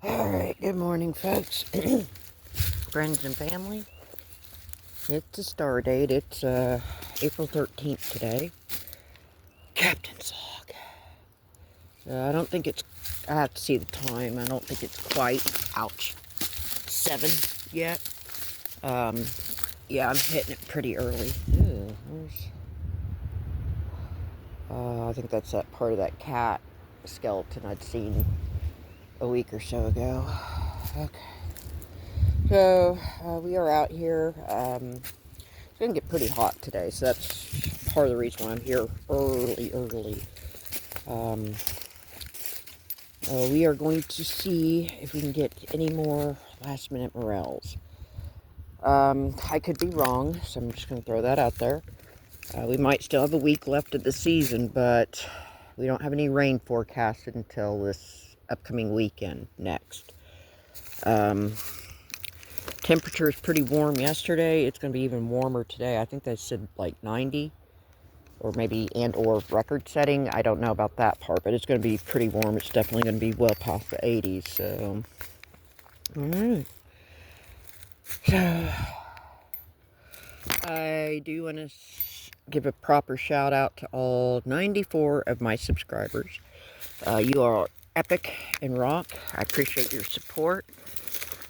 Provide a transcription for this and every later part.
Alright, good morning, folks. Friends and family. It's a star date. It's April 13th today. Captain's log. So I don't think it's, I have to see the time. I don't think it's quite, 7 yet. Yeah, I'm hitting it pretty early. Ooh, I think that's that part of that cat skeleton I'd seen a week or so ago. Okay. So, we are out here. It's going to get pretty hot today, so that's part of the reason why I'm here early. We are going to see if we can get any more last-minute morels. I could be wrong, so I'm just going to throw that out there. We might still have a week left of the season, but we don't have any rain forecasted until this upcoming weekend next. Temperature is pretty warm yesterday. It's going to be even warmer today. I think they said like 90 or maybe or record setting. I don't know about that part, but it's going to be pretty warm. It's definitely going to be well past the 80s. So, all right. So, I do want to give a proper shout out to all 94 of my subscribers. You are epic and rock. I appreciate your support.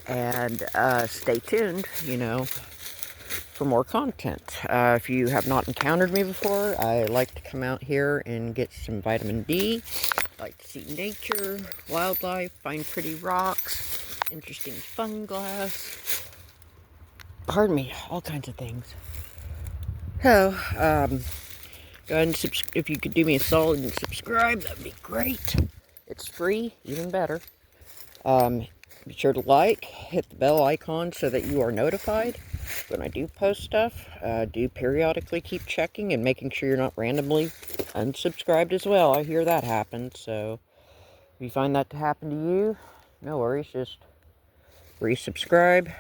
And stay tuned, for more content. If you have not encountered me before, I like to come out here and get some vitamin D. I like to see nature, wildlife, find pretty rocks, interesting fungi. Pardon me, all kinds of things. So, go ahead and if you could do me a solid and subscribe, that'd be great. It's free, even better. Be sure to hit the bell icon so that you are notified when I do post stuff. Do periodically keep checking and making sure you're not randomly unsubscribed as well. I hear that happens, so if you find that to happen to you, no worries, just resubscribe.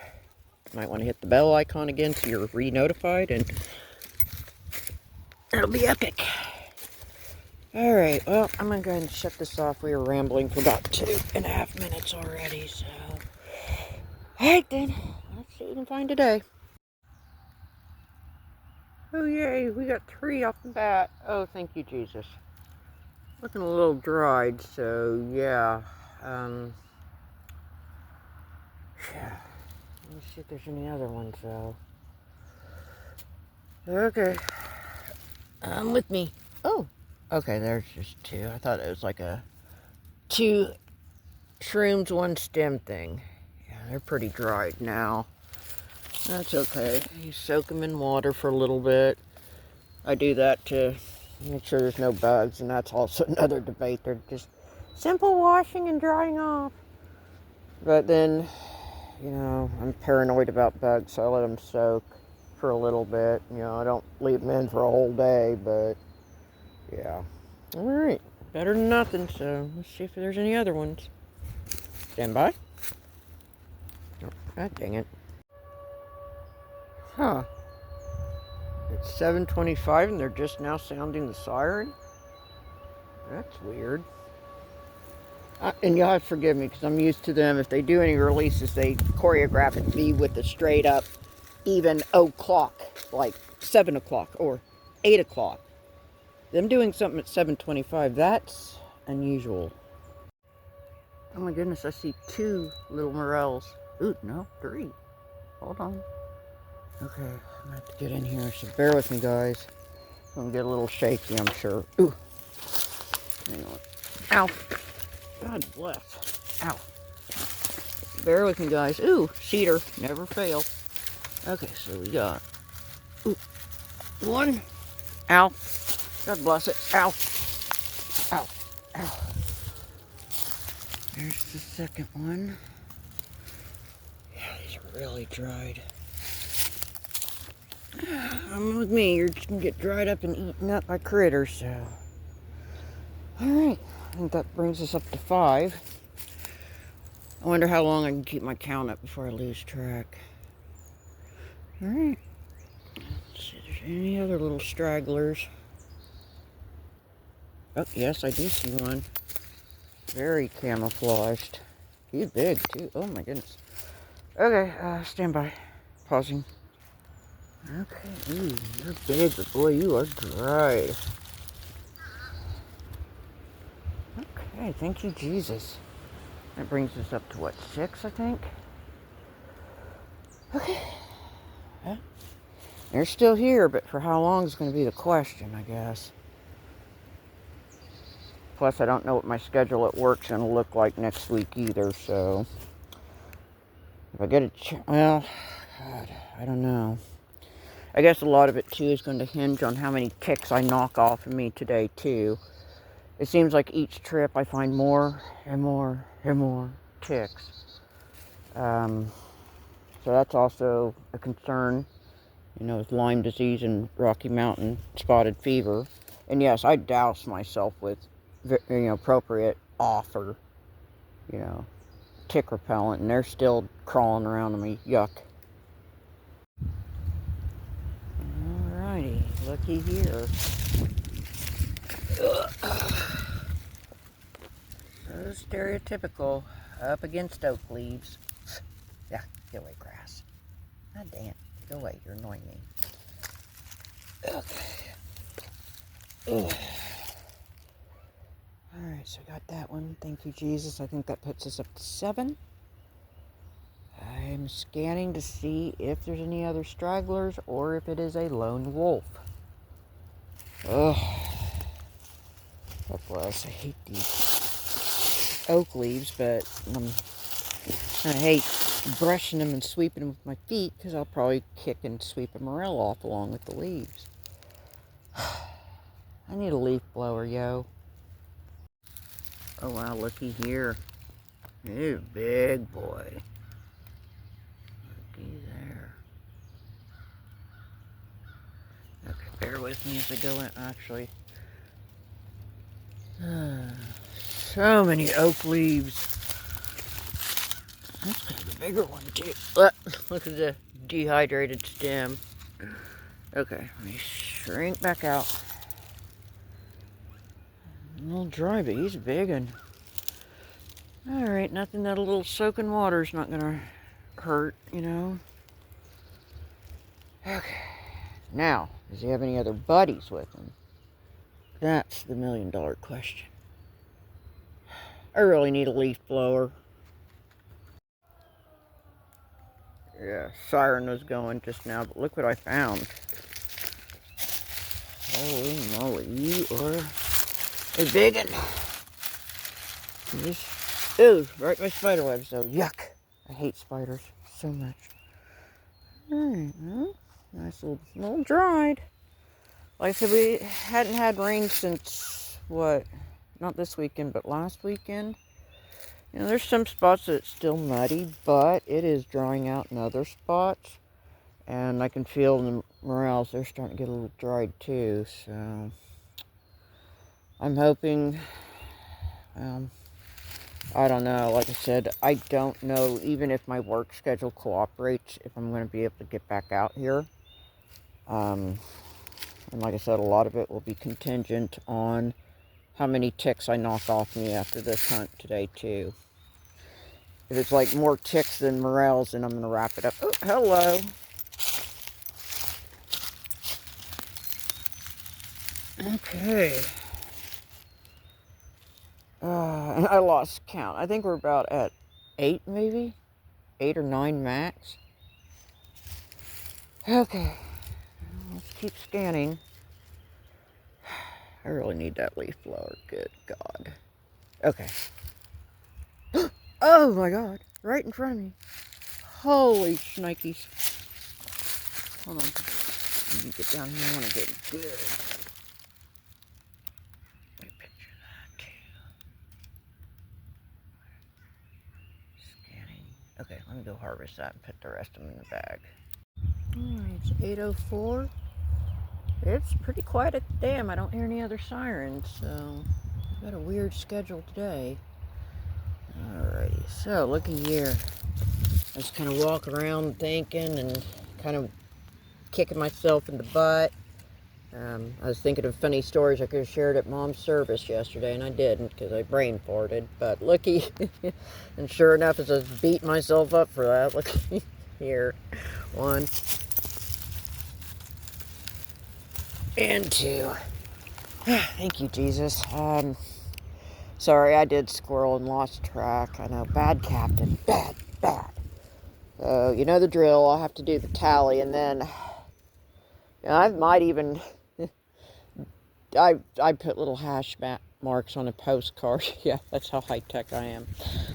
You might want to hit the bell icon again so you're re-notified, and it'll be epic. Alright, well, I'm going to go ahead and shut this off. We were rambling for about 2.5 minutes already, so... Alright then, let's see what we can find today. Oh yay, we got 3 off the bat. Oh, thank you, Jesus. Looking a little dried, so yeah. Yeah. Let me see if there's any other ones, though. Okay. With me. Oh, okay, there's just 2. I thought it was like a 2 shrooms, 1 stem thing. Yeah, they're pretty dried now. That's okay. You soak them in water for a little bit. I do that to make sure there's no bugs, and that's also another debate. They're just simple washing and drying off. But then, I'm paranoid about bugs, so I let them soak for a little bit. I don't leave them in for a whole day, but yeah. Alright, better than nothing, so let's see if there's any other ones. Stand by. Oh, God dang it. Huh. It's 7:25 and they're just now sounding the siren? That's weird. And you'll have to forgive me because I'm used to them. If they do any releases, they choreograph it be with a straight up even o'clock, like 7 o'clock or 8 o'clock. Them doing something at 7:25, that's unusual. Oh my goodness, I see 2 little morels. Ooh, no, 3. Hold on. Okay, I'm gonna have to get in here, so bear with me, guys. I'm gonna get a little shaky, I'm sure. Ooh. Hang on. Ow. God bless. Ow. Bear with me, guys. Ooh, cedar. Never fail. Okay, so we got... Ooh. 1. Ow. God bless it. Ow. Ow. Ow. There's the second one. Yeah, these are really dried. With me, you're just gonna get dried up and eaten up by critters, so... Alright, I think that brings us up to 5. I wonder how long I can keep my count up before I lose track. Alright. Let's see if there's any other little stragglers. Oh, yes, I do see one. Very camouflaged. He's big, too. Oh, my goodness. Okay, stand by. Pausing. Okay, ooh, you're big, but boy, you are dry. Okay, thank you, Jesus. That brings us up to, what, 6, I think? Okay. Huh? They're still here, but for how long is going to be the question, I guess. Plus, I don't know what my schedule at work's going to look like next week either, so... If I get a well, God, I don't know. I guess a lot of it, too, is going to hinge on how many ticks I knock off of me today, too. It seems like each trip I find more and more and more ticks. So that's also a concern, you know, with Lyme disease and Rocky Mountain spotted fever. And yes, I douse myself with, you know, appropriate offer, you know, tick repellent, and they're still crawling around on me. Yuck. Alrighty, looky here. So stereotypical, up against oak leaves. Yeah, get away, grass. God damn, go away, you're annoying me. Okay. Alright, so I got that one. Thank you, Jesus. I think that puts us up to 7. I'm scanning to see if there's any other stragglers or if it is a lone wolf. Ugh. God bless. I hate these oak leaves, but I hate brushing them and sweeping them with my feet because I'll probably kick and sweep a morel off along with the leaves. I need a leaf blower, yo. Oh wow, looky here. He's a big boy. Looky there. Okay, bear with me as I go in. Actually, so many oak leaves. That's kind of a bigger one too. Look at the dehydrated stem. Okay, let me shrink back out. A little dry, but he's big and... Alright, nothing that a little soaking water's not gonna hurt, you know? Okay. Now, does he have any other buddies with him? That's the $1,000,000 question. I really need a leaf blower. Yeah, siren was going just now, but look what I found. Holy moly, you are a big one. Ooh, right by spider webs though. Yuck. I hate spiders so much. Alright, well, nice little dried. Like I said, we hadn't had rain since, what, not this weekend, but last weekend. You know, there's some spots that it's still muddy, but it is drying out in other spots. And I can feel the morels, they're starting to get a little dried too, so... I'm hoping, I don't know, like I said, I don't know even if my work schedule cooperates, if I'm going to be able to get back out here. And like I said, a lot of it will be contingent on how many ticks I knock off me after this hunt today, too. If it's like more ticks than morels, then I'm going to wrap it up. Oh, hello. Okay. And I lost count. I think we're about at 8, maybe? 8 or 9 max. Okay. Let's keep scanning. I really need that leaf blower. Good God. Okay. Oh my God. Right in front of me. Holy shnikes. Hold on. Let me get down here. I want to get good. Let me picture that too. Scanning. Okay, let me go harvest that and put the rest of them in the bag. Alright, it's 8:04. It's pretty quiet at the dam. I don't hear any other sirens, so I've got a weird schedule today. Alrighty, so looky here. I just kind of walk around thinking and kind of kicking myself in the butt. I was thinking of funny stories I could have shared at Mom's service yesterday, and I didn't because I brain farted. But looky, and sure enough, as I was beating myself up for that, look here. 1 and 2. Thank you, Jesus. Sorry, I did squirrel and lost track. I know, bad captain. Bad, bad. So, you know the drill. I'll have to do the tally, and then I might even... I put little hash marks on a postcard. Yeah, that's how high-tech I am.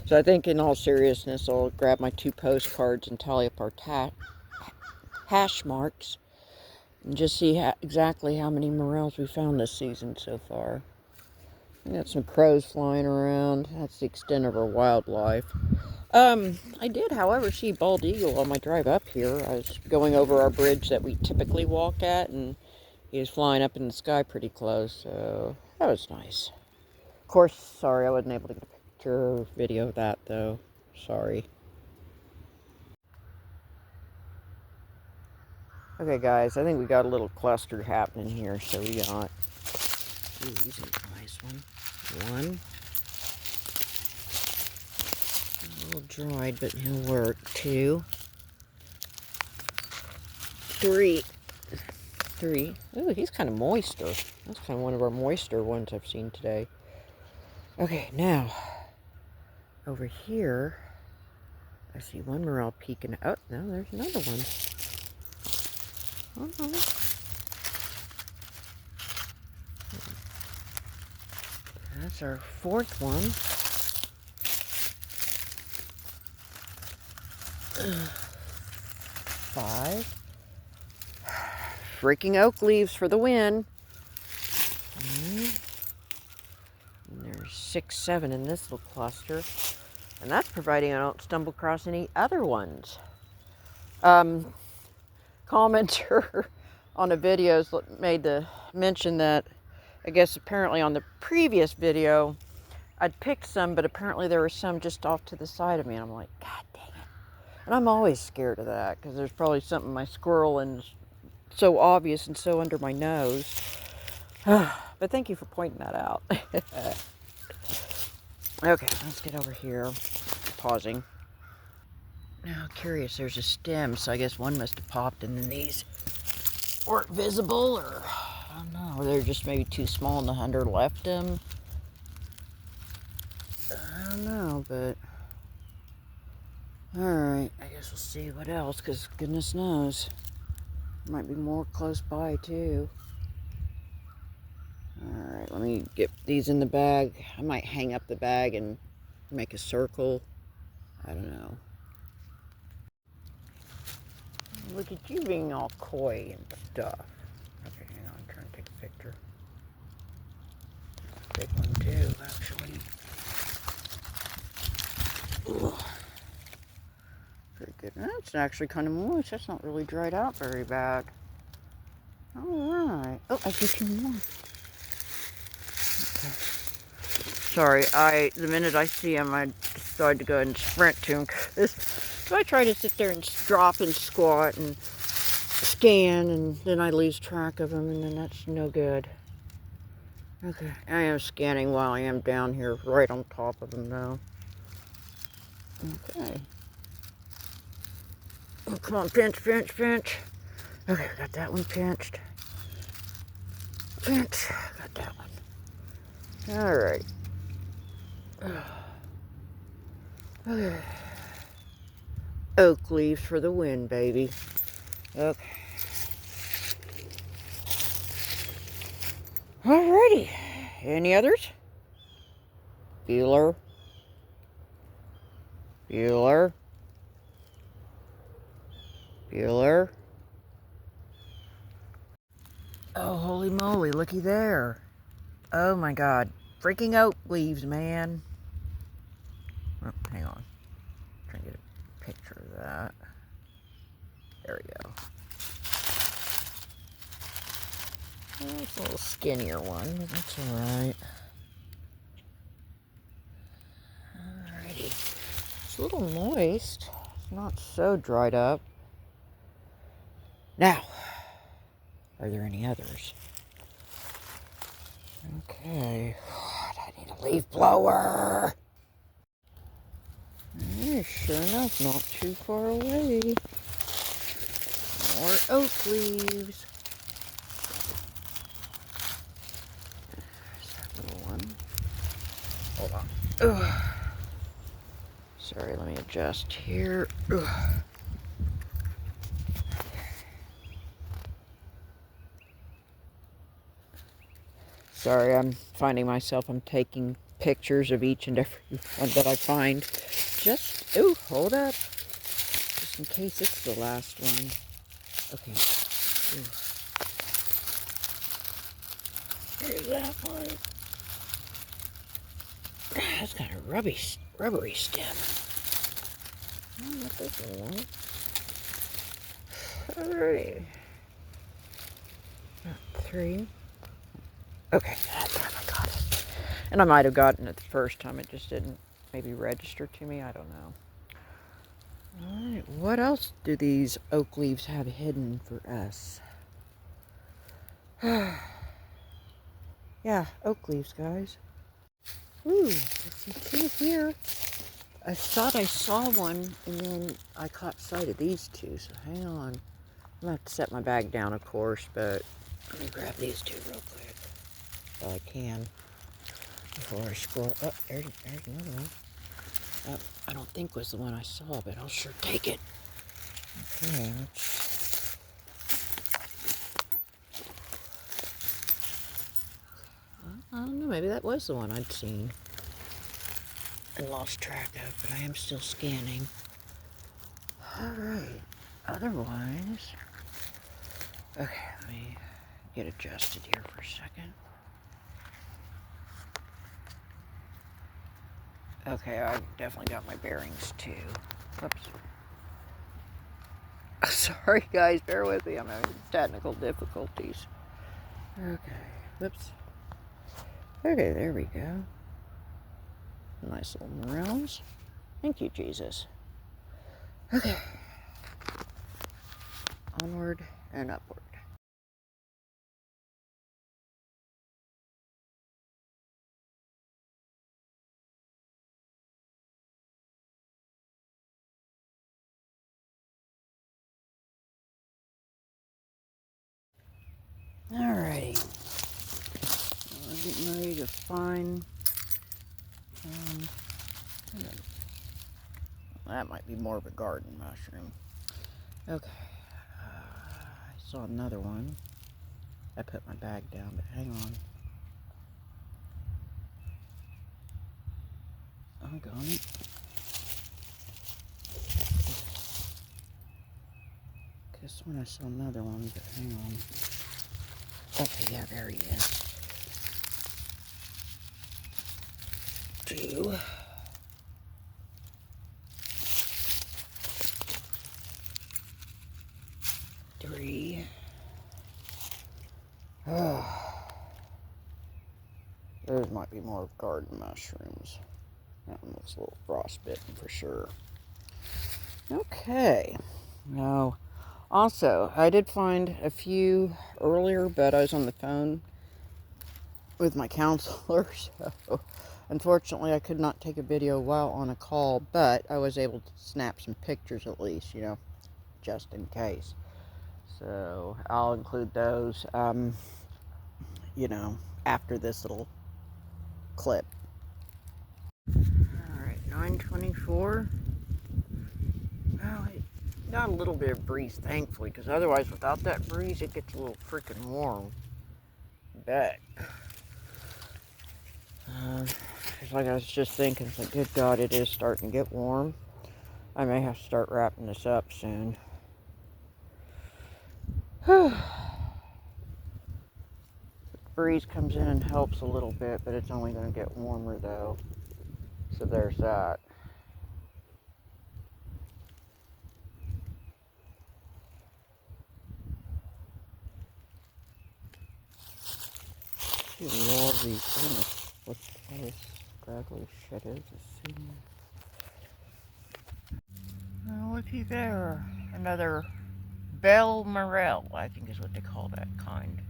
So I think in all seriousness, I'll grab my 2 postcards and tally up our hash marks and just see exactly how many morels we found this season so far. We got some crows flying around. That's the extent of our wildlife. I did, however, see bald eagle on my drive up here. I was going over our bridge that we typically walk at, and he was flying up in the sky pretty close, so that was nice. Of course, sorry I wasn't able to get a picture or video of that, though. Sorry. Okay, guys, I think we got a little cluster happening here, so we got... Ooh, he's a nice one. 1. A little dried, but he'll work. 2. 3. Ooh, he's kind of moister. That's kind of one of our moister ones I've seen today. Okay, now, over here, I see one morel peeking. Oh, no, there's another one. Uh-huh. That's our 4th one. 5. Freaking oak leaves for the win. And there's 6, 7 in this little cluster. And that's providing I don't stumble across any other ones. Commenter on a video made the mention that I guess apparently on the previous video I'd picked some, but apparently there were some just off to the side of me, and I'm like, God dang it. And I'm always scared of that because there's probably something my squirrel and so obvious and so under my nose. But thank you for pointing that out. Okay, let's get over here. Pausing. Now, curious, there's a stem, so I guess one must have popped and then these weren't visible, or I don't know, or they're just maybe too small and the hunter left them. I don't know, but alright, I guess we'll see what else, because goodness knows. There might be more close by, too. Alright, let me get these in the bag. I might hang up the bag and make a circle. I don't know. Look at you being all coy and stuff. Okay, hang on, I'm trying to take a picture. Big one too, actually. Ooh. Very good. That's actually kind of moist. That's not really dried out very bad. Alright. Oh, I see 2 more. Okay. Sorry, the minute I see them, I decide to go ahead and sprint to them. So I try to sit there and drop and squat and scan, and then I lose track of them, and then that's no good. Okay, I am scanning while I am down here, right on top of them now. Okay. Oh, come on, pinch, pinch, pinch. Okay, got that one pinched. Pinch, got that one. Alright. Okay. Oak leaves for the win, baby. Okay. Alrighty. Any others? Bueller. Bueller. Bueller. Oh, holy moly, looky there. Oh my God. Freaking oak leaves, man. Oh, hang on. Trying to get a picture of that. There we go. Well, it's a little skinnier one, but that's alright. Alrighty. It's a little moist. It's not so dried up. Now, are there any others? Okay. God, I need a leaf blower. Sure enough, not too far away. More oak leaves. There's that little one. Hold on. Ugh. Sorry, let me adjust here. Ugh. Sorry, I'm finding myself, I'm taking pictures of each and every one that I find. Just, ooh, hold up. Just in case it's the last one. Okay. Ooh. There's that one. That's got a rubbery stem. Oh, not this one. Alrighty. Got 3. Okay, that time I got it. And I might have gotten it the first time, it just didn't maybe register to me, I don't know. Alright, what else do these oak leaves have hidden for us? Yeah, oak leaves, guys. Ooh, I see 2 here. I thought I saw one, and then I caught sight of these 2, so hang on. I'm gonna have to set my bag down, of course, but let me grab these 2 real quick. While I can. Before I scroll. Oh, there's another one. I don't think was the one I saw, but I'll sure take it. Okay, I don't know, maybe that was the one I'd seen and lost track of, but I am still scanning. Alright, otherwise, okay, let me get adjusted here for a second. Okay, I've definitely got my bearings too. Whoops. Sorry guys, bear with me, I'm having technical difficulties. Okay, whoops. Okay, there we go. Nice little morels. Thank you, Jesus. Okay. Onward and upward. Alrighty. We're getting ready to find. That might be more of a garden mushroom. Okay. I saw another one. I put my bag down, but hang on. I'm got it. This one I saw another one, but hang on. Okay, yeah, there he is. 2. 3. Oh, those might be more garden mushrooms. That one looks a little frostbitten for sure. Okay. Now, also, I did find a few earlier, but I was on the phone with my counselor, so unfortunately I could not take a video while on a call, but I was able to snap some pictures at least, you know, just in case. So I'll include those, you know, after this little clip. Alright, 9:24. Well, it got a little bit of breeze, thankfully, because otherwise, without that breeze, it gets a little freaking warm. But, like I was just thinking, it's like, good God, it is starting to get warm. I may have to start wrapping this up soon. The breeze comes in and helps a little bit, but it's only going to get warmer, though. So there's that. All these, goodness, what all this scraggly shit is. Oh, looky there. Another bell morel, I think is what they call that kind.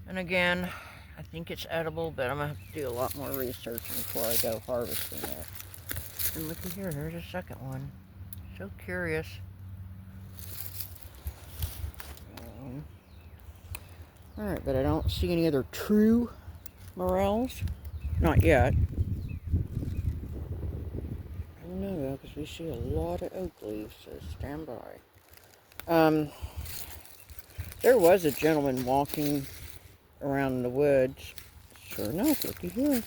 And again, I think it's edible, but I'm going to have to do a lot more research before I go harvesting it. And looky here, there's a second one. So curious. Alright, but I don't see any other true morels. Not yet. I don't know though, because we see a lot of oak leaves, so stand by. There was a gentleman walking around the woods. Sure enough, looky here.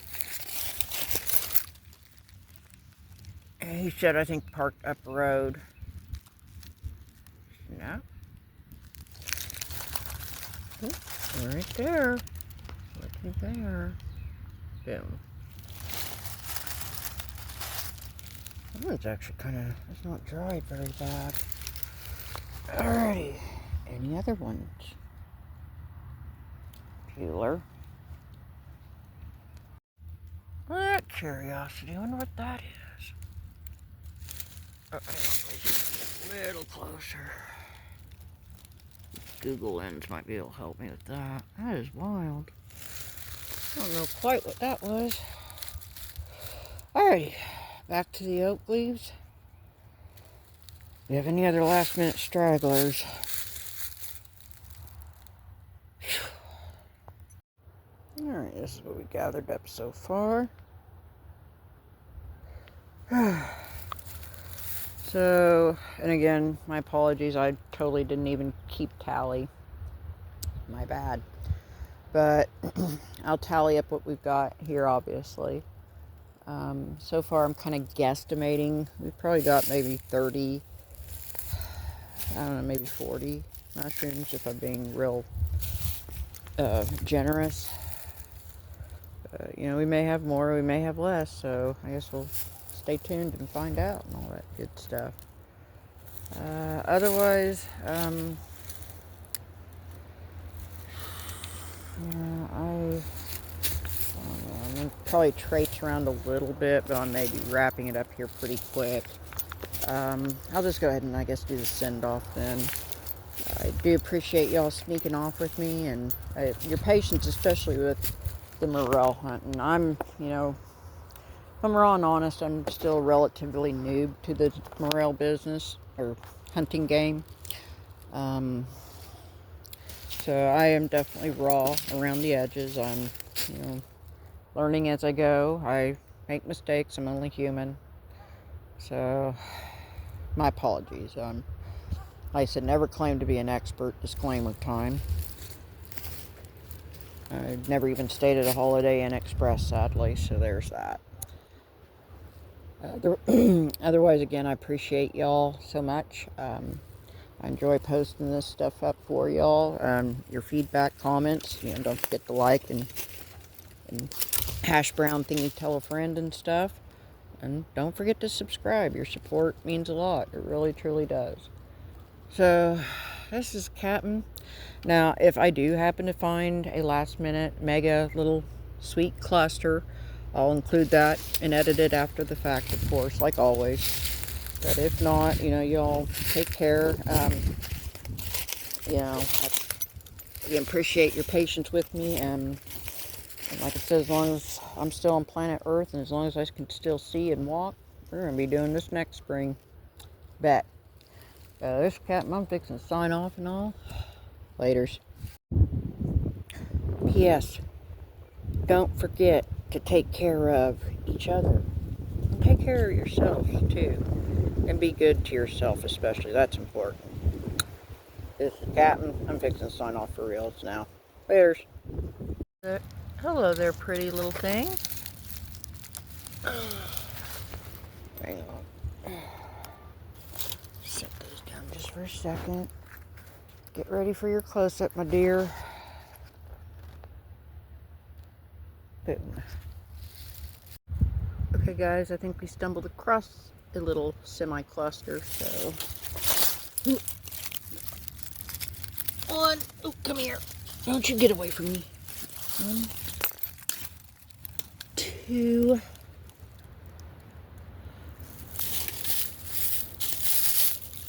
And he said, I think parked up the road. No. Oh, right there. Looky there. Boom. That one's actually it's not dried very bad. Alrighty. Any other ones? Peeler. That curiosity. I wonder what that is. Okay, let me get a little closer. Google Lens might be able to help me with that. That is wild. I don't know quite what that was. Alrighty, back to the oak leaves. Do you have any other last minute stragglers? Alright, this is what we gathered up so far. So, and again, my apologies, I totally didn't even keep tally. My bad. But I'll tally up what we've got here, obviously. So far, I'm kind of guesstimating. We've probably got maybe 30, I don't know, maybe 40 mushrooms if I'm being real generous. You know, we may have more, we may have less, so I guess we'll stay tuned and find out and all that good stuff. Otherwise, I'm going to probably traipse around a little bit, but I may be wrapping it up here pretty quick. I'll just go ahead and I guess do the send-off then. I do appreciate y'all sneaking off with me and your patience, especially with the morel hunting. I'm, you know, if I'm raw and honest, I'm still relatively noob to the morel business or hunting game. So I am definitely raw around the edges. I'm, you know, learning as I go. I make mistakes. I'm only human. So my apologies. Like I said, never claimed to be an expert. Disclaimer time. I never even stayed at a Holiday Inn Express, sadly, so there's that. Otherwise, again, I appreciate y'all so much. I enjoy posting this stuff up for y'all. Your feedback, comments, you know, don't forget to like and hash brown thingy, tell a friend and stuff. And don't forget to subscribe. Your support means a lot. It really, truly does. So, this is Captain. Now, if I do happen to find a last minute mega little sweet cluster, I'll include that and edit it after the fact, of course, like always. But if not, you know, y'all take care. You know, I appreciate your patience with me. And like I said, as long as I'm still on planet Earth and as long as I can still see and walk, we're going to be doing this next spring. Bet. This Captain, I'm fixing to sign off and all. Laters. P.S. Don't forget to take care of each other. And take care of yourself, too. And be good to yourself, especially. That's important. This is Captain. I'm fixing to sign off for reals now. Laters. Hello there, pretty little thing. Hang on. Set those down just for a second. Get ready for your close-up, my dear. Boom. Okay, guys, I think we stumbled across a little semi-cluster, so... One. Oh, come here. Don't you get away from me. 1, 2.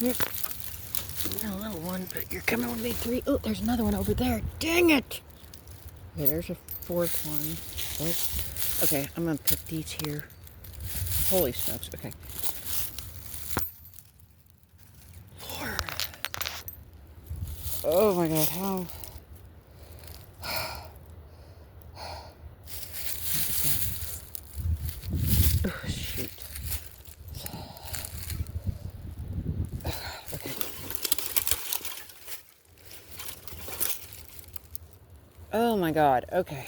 A little one, but you're coming with me. 3. Oh, there's another one over there. Dang it! Okay, there's a fourth one. Oh. Okay, I'm gonna put these here. Holy smokes, okay. Lord. Oh my god, how? Oh, shoot. Okay. Oh my god, okay.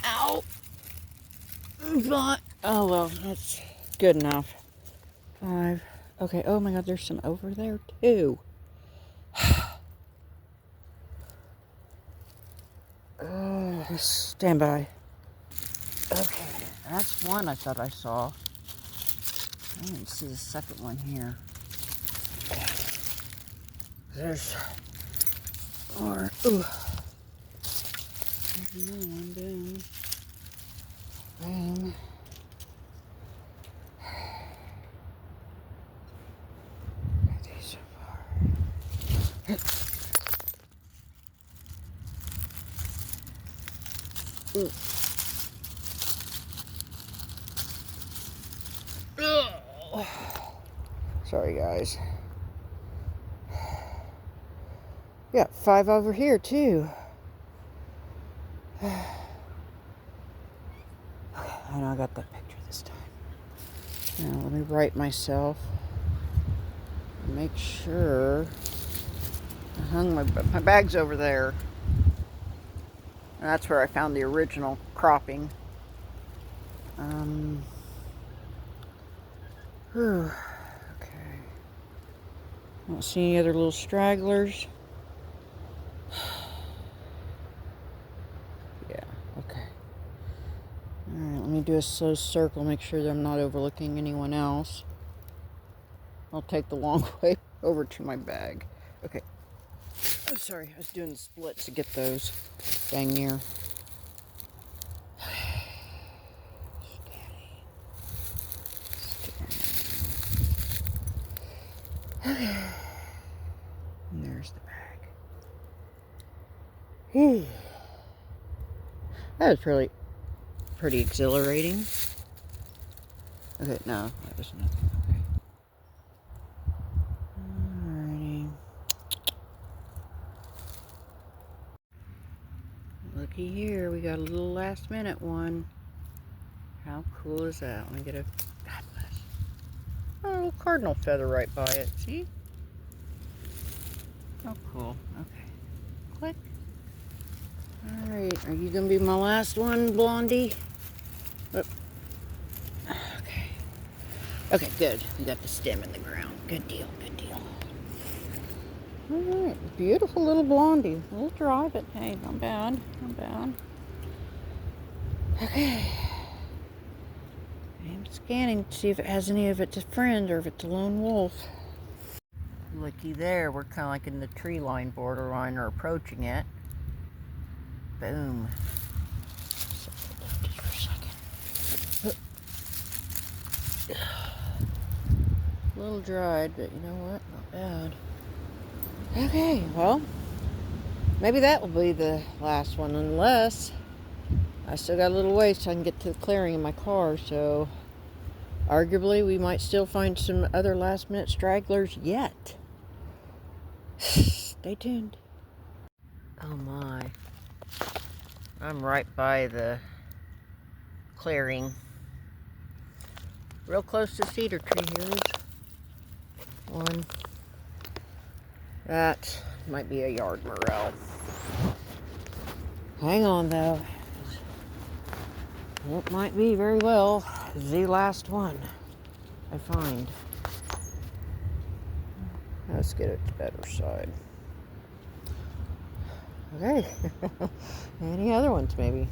Ow! But, oh well, that's good enough. 5. Okay, oh my god, there's some over there too. Stand by. Okay, that's one I thought I saw. I didn't see the second one here. There's more. Ooh. There's another one down. Boom. These so far. Ooh. Sorry, guys. Yeah, 5 over here, too. Okay, I know I got that picture this time. Now, let me right myself. Make sure I hung my bag's over there. And that's where I found the original cropping. Whew. Okay. I don't see any other little stragglers. Yeah, okay. Alright, let me do a slow circle, make sure that I'm not overlooking anyone else. I'll take the long way over to my bag. Okay. Oh, sorry, I was doing the splits to get those dang near. And there's the bag. That was really pretty exhilarating. Okay, no, that was nothing. Okay. Alrighty. Looky here, we got a little last minute one. How cool is that? Let me get a little cardinal feather right by it. See? Oh, cool. Okay. Click. Alright, are you going to be my last one, Blondie? Oh. Okay. Okay, good. We got the stem in the ground. Good deal, good deal. Alright, beautiful little Blondie. We'll drive it. Hey, not bad. Not bad. Okay. I'm scanning to see if it has any of its friends or if it's a lone wolf. Looky there, we're kind of like in the tree line borderline or approaching it. Boom. Just for a second. A little dried, but you know what? Not bad. Okay, well, maybe that will be the last one, unless I still got a little ways till I can get to the clearing in my car, so arguably we might still find some other last minute stragglers yet. Stay tuned. Oh my. I'm right by the clearing. Real close to cedar tree. Here's one. That might be a yard morel. Hang on though. It might be very well the last one I find. Let's get it to the better side. Okay. Any other ones maybe?